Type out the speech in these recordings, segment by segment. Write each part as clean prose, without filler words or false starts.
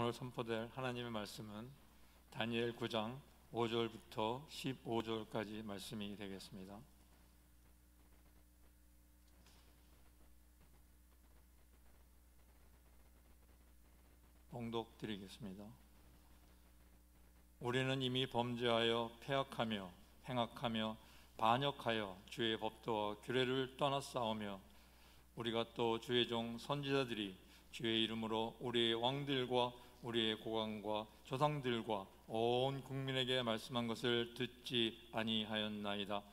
오늘 선포될 하나님의 말씀은 다니엘 9장 5절부터 15절까지 말씀이 되겠습니다. 봉독 드리겠습니다. 우리는 이미 범죄하여 패악하며 행악하며 반역하여 주의 법도와 규례를 떠나싸우며 우리가 또 주의 종 선지자들이 주의 이름으로 우리의 왕들과 우리의 고관과 조상들과 온 국민에게 말씀한 것을 듣지 아니하였나이다.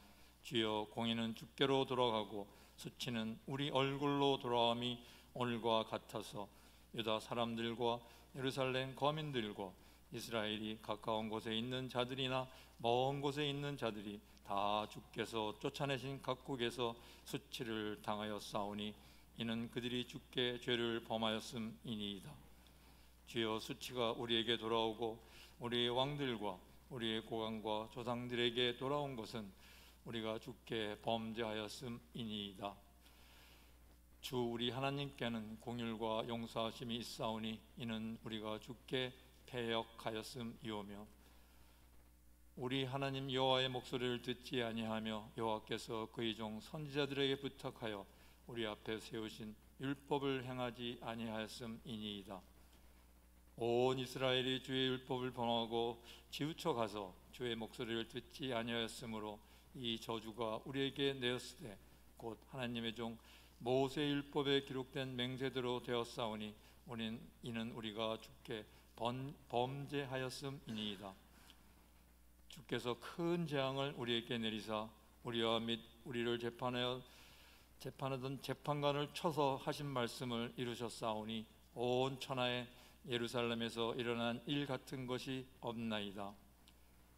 주여, 공의는 주께로 돌아가고 수치는 우리 얼굴로 돌아옴이 오늘과 같아서 유다 사람들과 예루살렘 거민들과 이스라엘이 가까운 곳에 있는 자들이나 먼 곳에 있는 자들이 다 주께서 쫓아내신 각국에서 수치를 당하여 싸우니 이는 그들이 주께 죄를 범하였음이니이다. 주여, 수치가 우리에게 돌아오고 우리의 왕들과 우리의 고관과 조상들에게 돌아온 것은 우리가 주께 범죄하였음이니이다. 주 우리 하나님께는 공율과 용서하심이 있사오니 이는 우리가 주께 패역하였음이오며 우리 하나님 여호와의 목소리를 듣지 아니하며 여호와께서 그의 종 선지자들에게 부탁하여 우리 앞에 세우신 율법을 행하지 아니하였음이니이다. 온 이스라엘이 주의 율법을 범하고 치우쳐 가서 주의 목소리를 듣지 아니하였으므로 이 저주가 우리에게 내었으되 곧 하나님의 종 모세의 율법에 기록된 맹세대로 되었사오니 이는 우리가 주께 범죄하였음이니이다. 주께서 큰 재앙을 우리에게 내리사 우리와 및 우리를 재판하던 재판관을 쳐서 하신 말씀을 이루셨사오니 온 천하에 예루살렘에서 일어난 일 같은 것이 없나이다.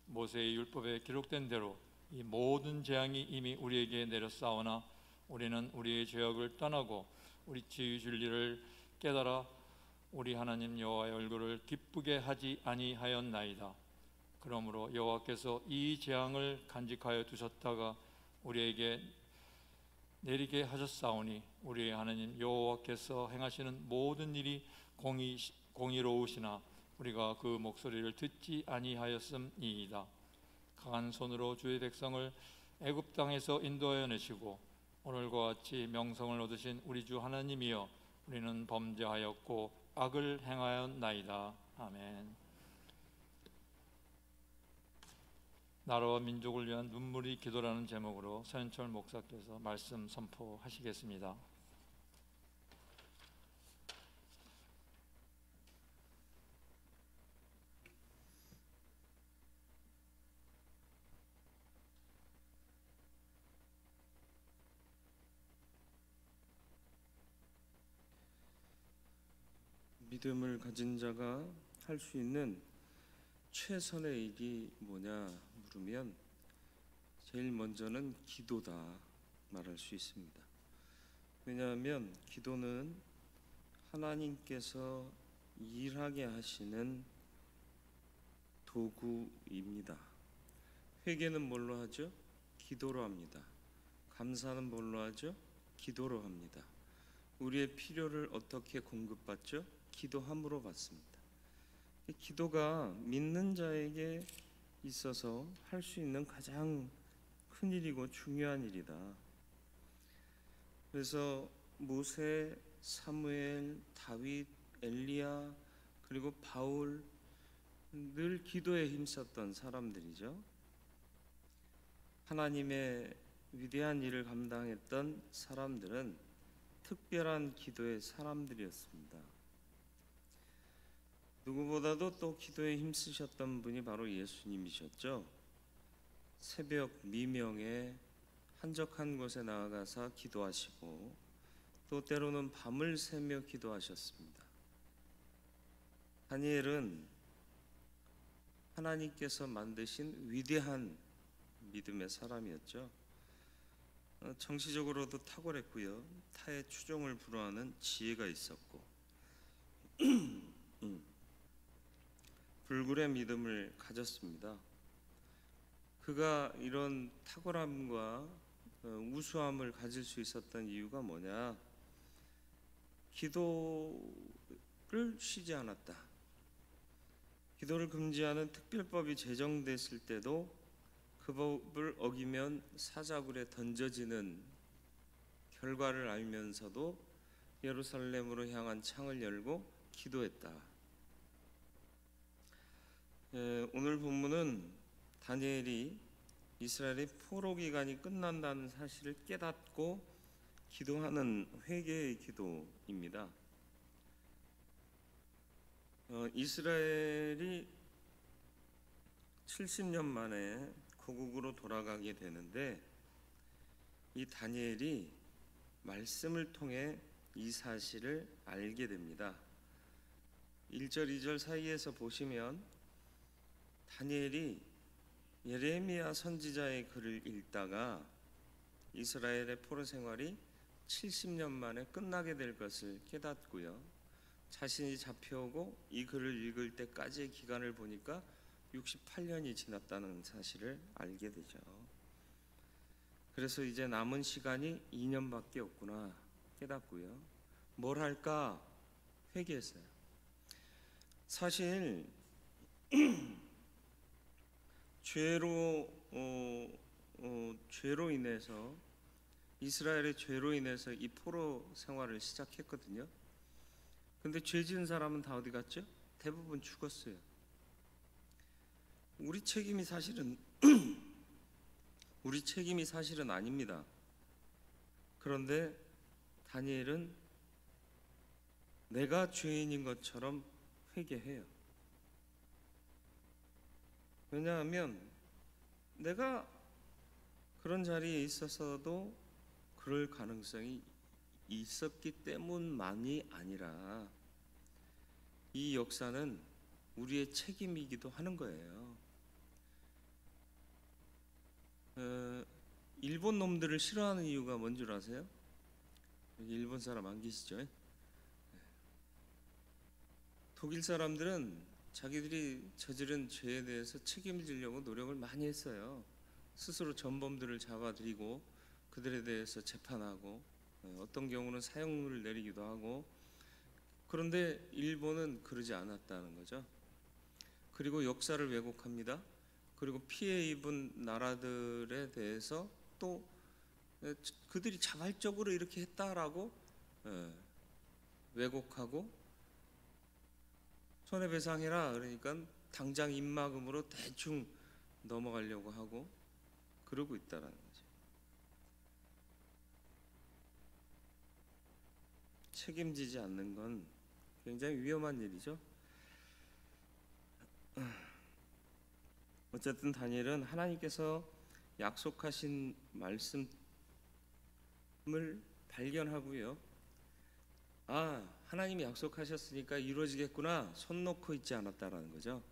모세의 율법에 기록된 대로 이 모든 재앙이 이미 우리에게 내렸사오나 우리는 우리의 죄악을 떠나고 우리 주의 진리를 깨달아 우리 하나님 여호와의 얼굴을 기쁘게 하지 아니하였나이다. 그러므로 여호와께서 이 재앙을 간직하여 두셨다가 우리에게 내리게 하셨사오니 우리의 하나님 여호와께서 행하시는 모든 일이 공의로우시나 우리가 그 목소리를 듣지 아니하였음이이다. 강한 손으로 주의 백성을 애굽 땅에서 인도하여 내시고 오늘과 같이 명성을 얻으신 우리 주 하나님이여, 우리는 범죄하였고 악을 행하였나이다. 아멘. 나라와 민족을 위한 눈물이 기도라는 제목으로 서현철 목사께서 말씀 선포하시겠습니다. 믿음을 가진 자가 할 수 있는 최선의 일이 뭐냐 물으면 제일 먼저는 기도다 말할 수 있습니다. 왜냐하면 기도는 하나님께서 일하게 하시는 도구입니다. 회개는 뭘로 하죠? 기도로 합니다. 감사는 뭘로 하죠? 기도로 합니다. 우리의 필요를 어떻게 공급받죠? 기도함으로 받습니다. 기도가 믿는 자에게 있어서 할 수 있는 가장 큰 일이고 중요한 일이다. 그래서 모세, 사무엘, 다윗, 엘리야, 그리고 바울, 늘 기도에 힘썼던 사람들이죠. 하나님의 위대한 일을 감당했던 사람들은 특별한 기도의 사람들이었습니다. 누구보다도 또 기도에 힘쓰셨던 분이 바로 예수님이셨죠. 새벽 미명에 한적한 곳에 나아가서 기도하시고 또 때로는 밤을 새며 기도하셨습니다. 다니엘은 하나님께서 만드신 위대한 믿음의 사람이었죠. 정치적으로도 탁월했고요. 타의 추종을 불허하는 지혜가 있었고 불굴의 믿음을 가졌습니다. 그가 이런 탁월함과 우수함을 가질 수 있었던 이유가 뭐냐? 기도를 쉬지 않았다. 기도를 금지하는 특별법이 제정됐을 때도 그 법을 어기면 사자굴에 던져지는 결과를 알면서도 예루살렘으로 향한 창을 열고 기도했다. 오늘 본문은 다니엘이 이스라엘의 포로 기간이 끝난다는 사실을 깨닫고 기도하는 회개의 기도입니다. 이스라엘이 70년 만에 고국으로 돌아가게 되는데 이 다니엘이 말씀을 통해 이 사실을 알게 됩니다. 1절 2절 사이에서 보시면 다니엘이 예레미야 선지자의 글을 읽다가 이스라엘의 포로 생활이 70년 만에 끝나게 될 것을 깨닫고요. 자신이 잡혀오고 이 글을 읽을 때까지의 기간을 보니까 68년이 지났다는 사실을 알게 되죠. 그래서 이제 남은 시간이 2년밖에 없구나 깨닫고요. 뭘 할까 회개했어요. 사실 죄로 인해서 이스라엘의 죄로 인해서 이 포로 생활을 시작했거든요. 근데 죄 지은 사람은 다 어디 갔죠? 대부분 죽었어요. 우리 책임이 사실은 아닙니다. 그런데 다니엘은 내가 죄인인 것처럼 회개해요. 왜냐하면 내가 그런 자리에 있어서도 그럴 가능성이 있었기 때문만이 아니라 이 역사는 우리의 책임이기도 하는 거예요. 일본 놈들을 싫어하는 이유가 뭔 줄 아세요? 여기 일본 사람 안 계시죠? 독일 사람들은 자기들이 저지른 죄에 대해서 책임을 지려고 노력을 많이 했어요. 스스로 전범들을 잡아들이고 그들에 대해서 재판하고 어떤 경우는 사형을 내리기도 하고. 그런데 일본은 그러지 않았다는 거죠. 그리고 역사를 왜곡합니다. 그리고 피해 입은 나라들에 대해서 또 그들이 자발적으로 이렇게 했다라고 왜곡하고 손해배상해라 그러니까 당장 입막음으로 대충 넘어가려고 하고 그러고 있다라는 거죠. 책임지지 않는 건 굉장히 위험한 일이죠. 어쨌든 다니엘은 하나님께서 약속하신 말씀을 발견하고요. 아, 하나님이 약속하셨으니까 이루어지겠구나 손 놓고 있지 않았다라는 거죠.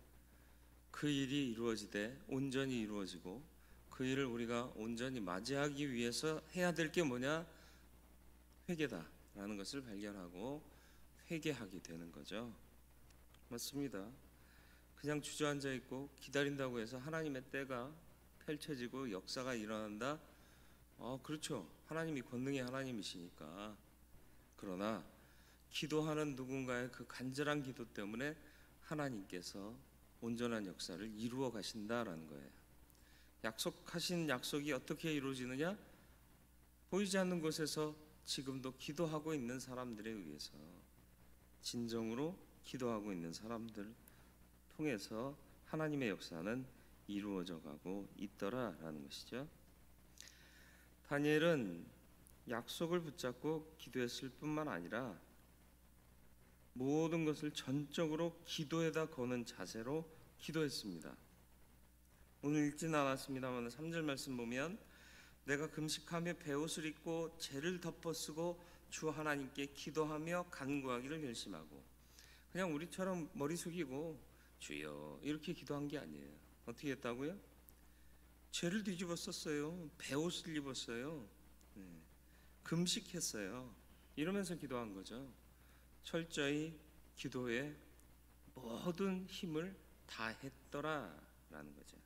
그 일이 이루어지되 온전히 이루어지고 그 일을 우리가 온전히 맞이하기 위해서 해야 될 게 뭐냐? 회개다라는 것을 발견하고 회개하게 되는 거죠. 맞습니다. 그냥 주저앉아 있고 기다린다고 해서 하나님의 때가 펼쳐지고 역사가 일어난다? 그렇죠. 하나님이 권능의 하나님이시니까. 그러나 기도하는 누군가의 그 간절한 기도 때문에 하나님께서 온전한 역사를 이루어 가신다라는 거예요. 약속하신 약속이 어떻게 이루어지느냐? 보이지 않는 곳에서 지금도 기도하고 있는 사람들에 의해서, 진정으로 기도하고 있는 사람들 통해서 하나님의 역사는 이루어져 가고 있더라라는 것이죠. 다니엘은 약속을 붙잡고 기도했을 뿐만 아니라 모든 것을 전적으로 기도에다 거는 자세로 기도했습니다. 오늘 읽진 않았습니다만 3절 말씀 보면 내가 금식하며 베옷을 입고 죄를 덮어쓰고 주 하나님께 기도하며 간구하기를 결심하고. 그냥 우리처럼 머리 숙이고 주여 이렇게 기도한 게 아니에요. 어떻게 했다고요? 죄를 뒤집어 썼어요. 베옷을 입었어요. 금식했어요. 이러면서 기도한 거죠. 철저히 기도에 모든 힘을 다했더라라는 거죠.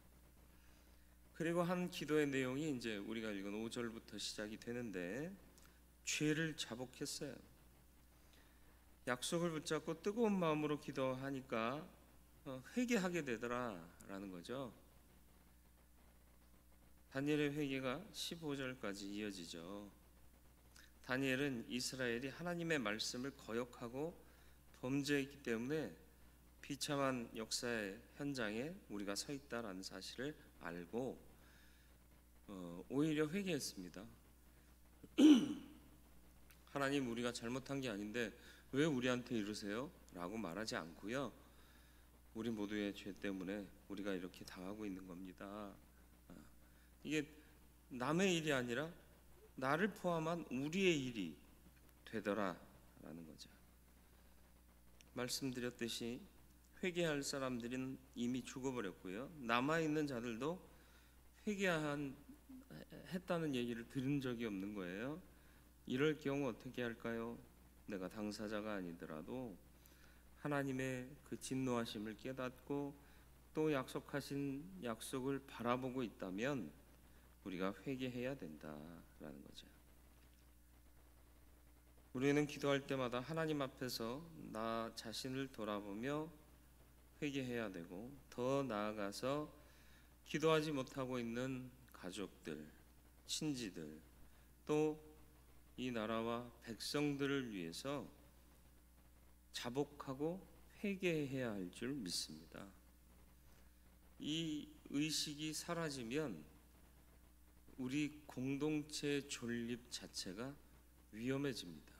그리고 한 기도의 내용이 이제 우리가 읽은 5절부터 시작이 되는데 죄를 자복했어요. 약속을 붙잡고 뜨거운 마음으로 기도하니까 회개하게 되더라라는 거죠. 다니엘의 회개가 15절까지 이어지죠. 다니엘은 이스라엘이 하나님의 말씀을 거역하고 범죄했기 때문에 비참한 역사의 현장에 우리가 서 있다라는 사실을 알고 오히려 회개했습니다. 하나님, 우리가 잘못한 게 아닌데 왜 우리한테 이러세요? 라고 말하지 않고요. 우리 모두의 죄 때문에 우리가 이렇게 당하고 있는 겁니다. 이게 남의 일이 아니라 나를 포함한 우리의 일이 되더라라는 거죠. 말씀드렸듯이 회개할 사람들은 이미 죽어버렸고요. 남아있는 자들도 회개했다는 얘기를 들은 적이 없는 거예요. 이럴 경우 어떻게 할까요? 내가 당사자가 아니더라도 하나님의 그 진노하심을 깨닫고 또 약속하신 약속을 바라보고 있다면 우리가 회개해야 된다라는 거죠. 우리는 기도할 때마다 하나님 앞에서 나 자신을 돌아보며 회개해야 되고, 더 나아가서 기도하지 못하고 있는 가족들, 친지들, 또 이 나라와 백성들을 위해서 자복하고 회개해야 할 줄 믿습니다. 이 의식이 사라지면 우리 공동체 존립 자체가 위험해집니다.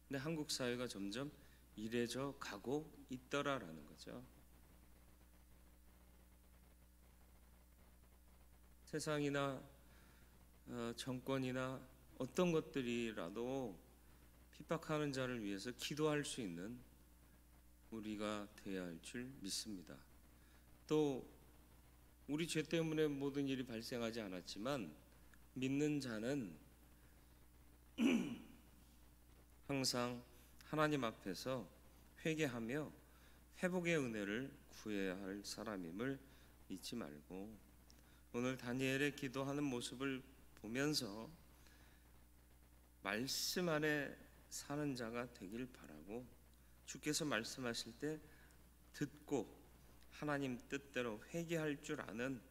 근데 한국 사회가 점점 이래져 가고 있더라라는 거죠. 세상이나 정권이나 어떤 것들이라도 핍박하는 자를 위해서 기도할 수 있는 우리가 되어야 할 줄 믿습니다. 또 우리 죄 때문에 모든 일이 발생하지 않았지만 믿는 자는 항상 하나님 앞에서 회개하며 회복의 은혜를 구해야 할 사람임을 잊지 말고, 오늘 다니엘의 기도하는 모습을 보면서 말씀 안에 사는 자가 되길 바라고, 주께서 말씀하실 때 듣고 하나님 뜻대로 회개할 줄 아는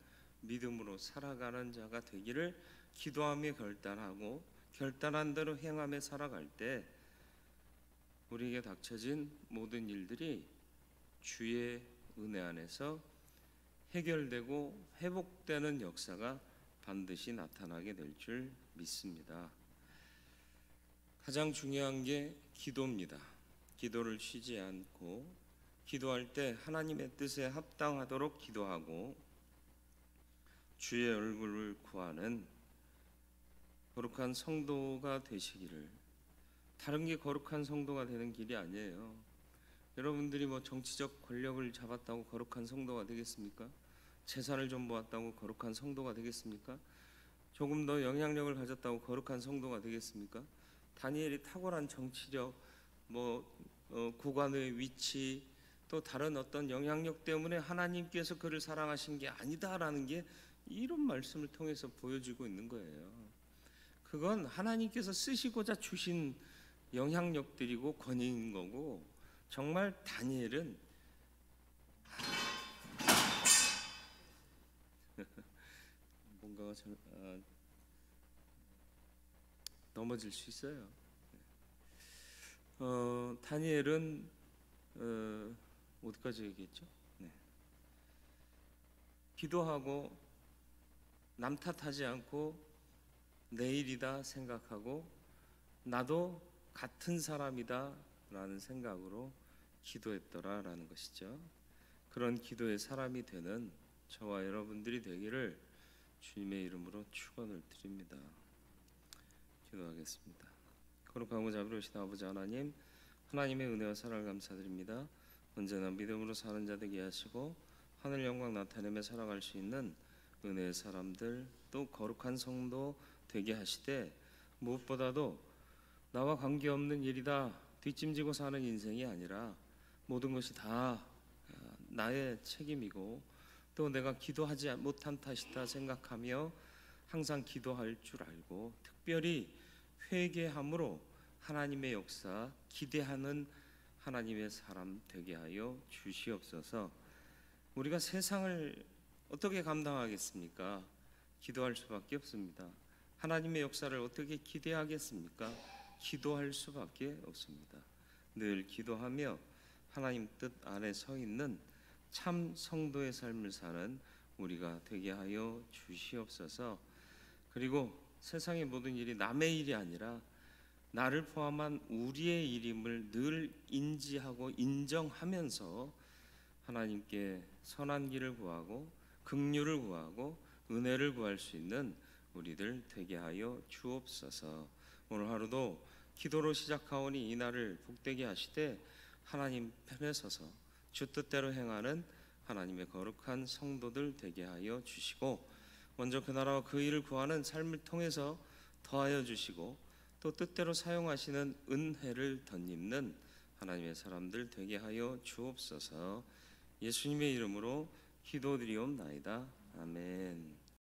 믿음으로 살아가는 자가 되기를 기도하며 결단하고, 결단한 대로 행하며 살아갈 때 우리에게 닥쳐진 모든 일들이 주의 은혜 안에서 해결되고 회복되는 역사가 반드시 나타나게 될 줄 믿습니다. 가장 중요한 게 기도입니다. 기도를 쉬지 않고, 기도할 때 하나님의 뜻에 합당하도록 기도하고 주의 얼굴을 구하는 거룩한 성도가 되시기를. 다른 게 거룩한 성도가 되는 길이 아니에요. 여러분들이 뭐 정치적 권력을 잡았다고 거룩한 성도가 되겠습니까? 재산을 좀 모았다고 거룩한 성도가 되겠습니까? 조금 더 영향력을 가졌다고 거룩한 성도가 되겠습니까? 다니엘이 탁월한 정치력, 국왕의 위치, 또 다른 어떤 영향력 때문에 하나님께서 그를 사랑하신 게 아니다라는 게 이런 말씀을 통해서 보여주고 있는 거예요. 그건 하나님께서 쓰시고자 주신 영향력들이고 권위인 거고, 정말 다니엘은 뭔가가 넘어질 수 있어요. 다니엘은 어디까지 얘기했죠? 네. 기도하고 남 탓하지 않고 내일이다 생각하고 나도 같은 사람이다 라는 생각으로 기도했더라라는 것이죠. 그런 기도의 사람이 되는 저와 여러분들이 되기를 주님의 이름으로 축원을 드립니다. 기도하겠습니다. 거룩하고 자비로우신 아버지 하나님, 하나님의 은혜와 사랑을 감사드립니다. 언제나 믿음으로 사는 자 되게 하시고 하늘 영광 나타내며 살아갈 수 있는 은혜의 사람들, 또 거룩한 성도 되게 하시되, 무엇보다도 나와 관계없는 일이다 뒷짐지고 사는 인생이 아니라 모든 것이 다 나의 책임이고 또 내가 기도하지 못한 탓이다 생각하며 항상 기도할 줄 알고, 특별히 회개함으로 하나님의 역사 기대하는 하나님의 사람 되게 하여 주시옵소서. 우리가 세상을 어떻게 감당하겠습니까? 기도할 수밖에 없습니다. 하나님의 역사를 어떻게 기대하겠습니까? 기도할 수밖에 없습니다. 늘 기도하며 하나님 뜻 안에 서 있는 참 성도의 삶을 사는 우리가 되게 하여 주시옵소서. 그리고 세상의 모든 일이 남의 일이 아니라 나를 포함한 우리의 일임을 늘 인지하고 인정하면서 하나님께 선한 길을 구하고 긍휼을 구하고 은혜를 구할 수 있는 우리들 되게 하여 주옵소서. 오늘 하루도 기도로 시작하오니 이날을 복되게 하시되 하나님 편에 서서 주 뜻대로 행하는 하나님의 거룩한 성도들 되게 하여 주시고, 먼저 그 나라와 그 일을 구하는 삶을 통해서 더하여 주시고, 또 뜻대로 사용하시는 은혜를 덧입는 하나님의 사람들 되게 하여 주옵소서. 예수님의 이름으로 기도드리옵나이다. 아멘.